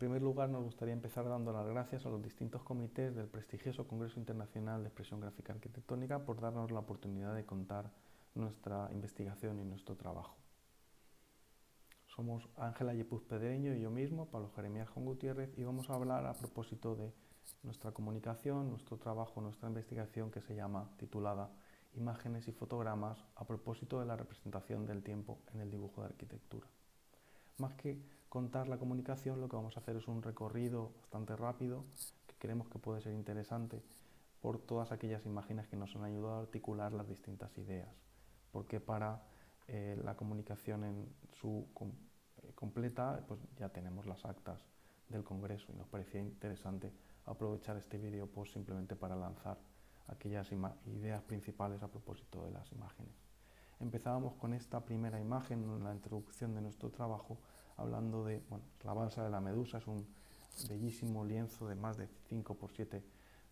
primer lugar, nos gustaría empezar dando las gracias a los distintos comités del prestigioso Congreso Internacional de Expresión Gráfica Arquitectónica por darnos la oportunidad de contar nuestra investigación y nuestro trabajo. Somos Ángela Yepuz Pedreño y yo mismo, Pablo Jeremías Juan Gutiérrez, y vamos a hablar a propósito de nuestra comunicación, nuestro trabajo, nuestra investigación que se llama, titulada Imágenes y fotogramas a propósito de la representación del tiempo en el dibujo de arquitectura. Más que contar la comunicación, lo que vamos a hacer es un recorrido bastante rápido, que creemos que puede ser interesante, por todas aquellas imágenes que nos han ayudado a articular las distintas ideas. Porque para la comunicación en su completa, pues ya tenemos las actas del Congreso y nos parecía interesante aprovechar este vídeo pues simplemente para lanzar aquellas ideas principales a propósito de las imágenes. Empezábamos con esta primera imagen en la introducción de nuestro trabajo, hablando de la balsa de la Medusa. Es un bellísimo lienzo de más de 5 por 7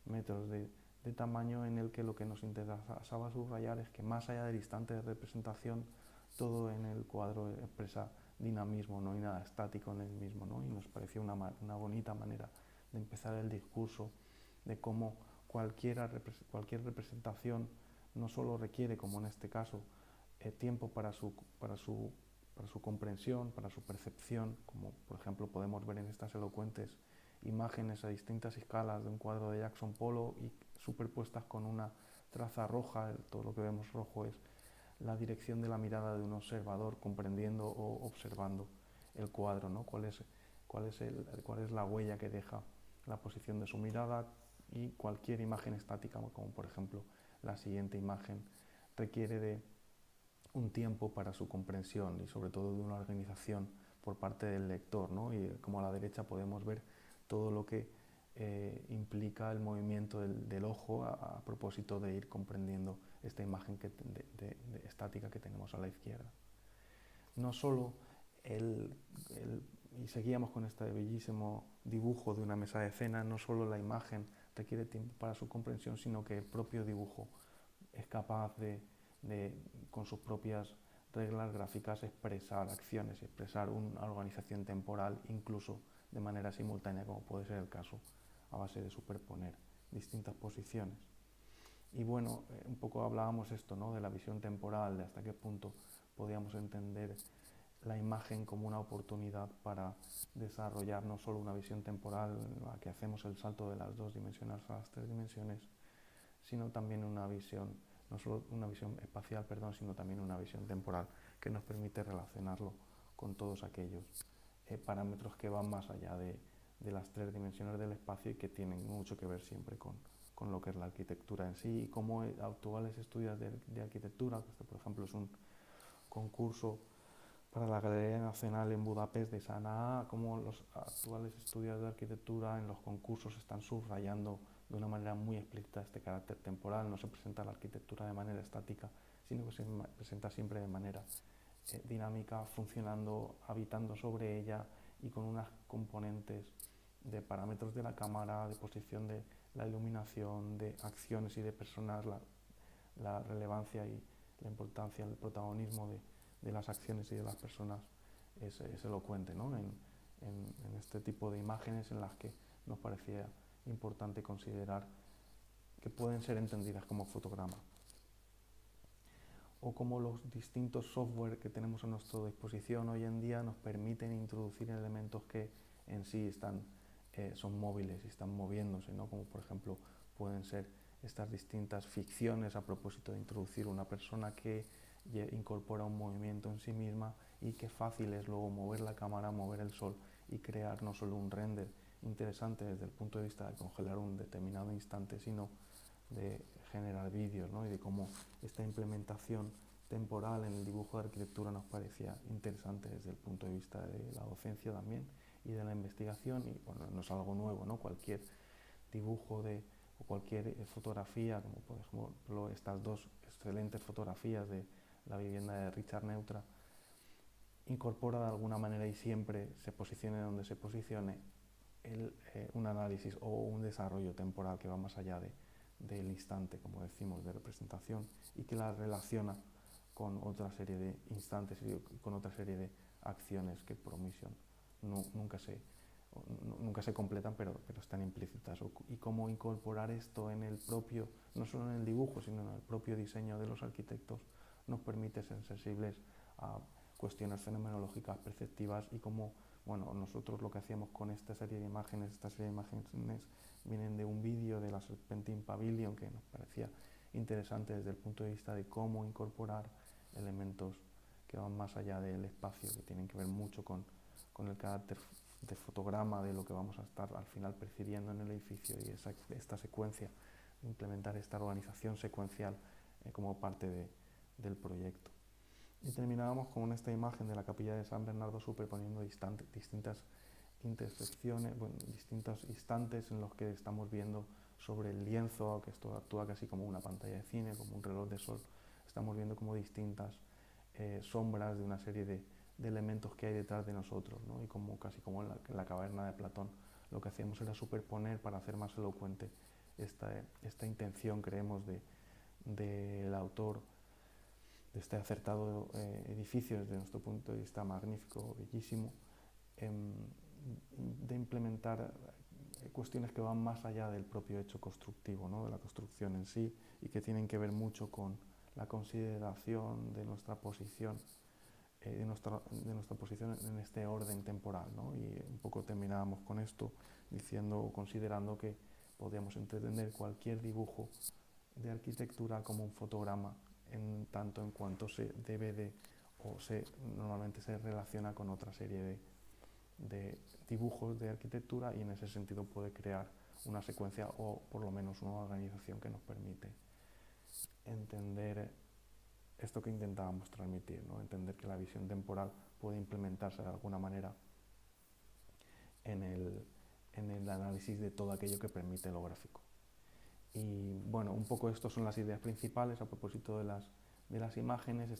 metros de tamaño, en el que lo que nos interesaba subrayar es que más allá del instante de representación, todo en el cuadro expresa dinamismo, no hay nada estático en el mismo, ¿no? Y nos pareció una bonita manera de empezar el discurso de cómo cualquier representación no solo requiere, como en este caso, tiempo para su comprensión, para su percepción, como por ejemplo podemos ver en estas elocuentes imágenes a distintas escalas de un cuadro de Jackson Pollock y superpuestas con una traza roja. Todo lo que vemos rojo es la dirección de la mirada de un observador comprendiendo o observando el cuadro, ¿no? Cuál es la huella que deja la posición de su mirada, y cualquier imagen estática, como por ejemplo la siguiente imagen, requiere de un tiempo para su comprensión y sobre todo de una organización por parte del lector, ¿no? Y como a la derecha podemos ver todo lo que implica el movimiento del ojo a propósito de ir comprendiendo esta imagen estática que tenemos a la izquierda. No solo y seguíamos con este bellísimo dibujo de una mesa de cena, no solo la imagen requiere tiempo para su comprensión, sino que el propio dibujo es capaz de con sus propias reglas gráficas, expresar acciones, expresar una organización temporal, incluso de manera simultánea, como puede ser el caso a base de superponer distintas posiciones. Y bueno, un poco hablábamos esto, ¿no? De la visión temporal, de hasta qué punto podíamos entender la imagen como una oportunidad para desarrollar no solo una visión temporal en la que hacemos el salto de las 2 dimensiones a las 3 dimensiones, sino también una visión, no solo una visión espacial, sino también una visión temporal que nos permite relacionarlo con todos aquellos parámetros que van más allá de las 3 dimensiones del espacio y que tienen mucho que ver siempre con lo que es la arquitectura en sí, y cómo actuales estudios de arquitectura, este por ejemplo es un concurso para la Galería Nacional en Budapest de Sanaa, cómo los actuales estudios de arquitectura en los concursos están subrayando de una manera muy explícita este carácter temporal. No se presenta la arquitectura de manera estática, sino que se presenta siempre de manera dinámica, funcionando, habitando sobre ella y con unas componentes de parámetros de la cámara, de posición de la iluminación, de acciones y de personas, la relevancia y la importancia, el protagonismo de las acciones y de las personas es elocuente, ¿no? en este tipo de imágenes en las que nos parecía importante considerar que pueden ser entendidas como fotograma, o como los distintos software que tenemos a nuestra disposición hoy en día nos permiten introducir elementos que en sí son móviles y están moviéndose, ¿no? Como por ejemplo pueden ser estas distintas ficciones a propósito de introducir una persona que incorpora un movimiento en sí misma, y qué fácil es luego mover la cámara, mover el sol y crear no solo un render interesante desde el punto de vista de congelar un determinado instante, sino de generar vídeos, ¿no? Y de cómo esta implementación temporal en el dibujo de arquitectura nos parecía interesante desde el punto de vista de la docencia también y de la investigación. Y bueno, no es algo nuevo, ¿no? Cualquier dibujo o cualquier fotografía, como por ejemplo estas 2 excelentes fotografías de la vivienda de Richard Neutra, incorpora de alguna manera, y siempre se posicione donde se posicione, un análisis o un desarrollo temporal que va más allá del instante, como decimos, de representación, y que la relaciona con otra serie de instantes y con otra serie de acciones que por omisión nunca se nunca se completan, pero están implícitas. Y cómo incorporar esto en el propio, no solo en el dibujo, sino en el propio diseño de los arquitectos, nos permite ser sensibles a cuestiones fenomenológicas, perceptivas, y cómo, bueno, nosotros lo que hacíamos con esta serie de imágenes vienen de un vídeo de la Serpentine Pavilion que nos parecía interesante desde el punto de vista de cómo incorporar elementos que van más allá del espacio, que tienen que ver mucho con el carácter de fotograma de lo que vamos a estar al final percibiendo en el edificio, y esta secuencia, implementar esta organización secuencial como parte del proyecto. Y terminábamos con esta imagen de la capilla de San Bernardo superponiendo distintas intersecciones, bueno, distintos instantes en los que estamos viendo sobre el lienzo, que esto actúa casi como una pantalla de cine, como un reloj de sol. Estamos viendo como distintas sombras de una serie de elementos que hay detrás de nosotros, ¿no? Y como casi como en la caverna de Platón, lo que hacíamos era superponer para hacer más elocuente esta intención, creemos, del autor de este acertado edificio, desde nuestro punto de vista magnífico, bellísimo, de implementar cuestiones que van más allá del propio hecho constructivo, ¿no? De la construcción en sí, y que tienen que ver mucho con la consideración de nuestra posición, de nuestra posición en este orden temporal, ¿no? Y un poco terminábamos con esto diciendo, considerando que podíamos entender cualquier dibujo de arquitectura como un fotograma, en tanto en cuanto se debe de, normalmente se relaciona con otra serie de dibujos de arquitectura, y en ese sentido puede crear una secuencia o por lo menos una organización que nos permite entender esto que intentábamos transmitir, ¿no? Entender que la visión temporal puede implementarse de alguna manera en el análisis de todo aquello que permite lo gráfico. Y bueno, un poco estas son las ideas principales a propósito de las imágenes.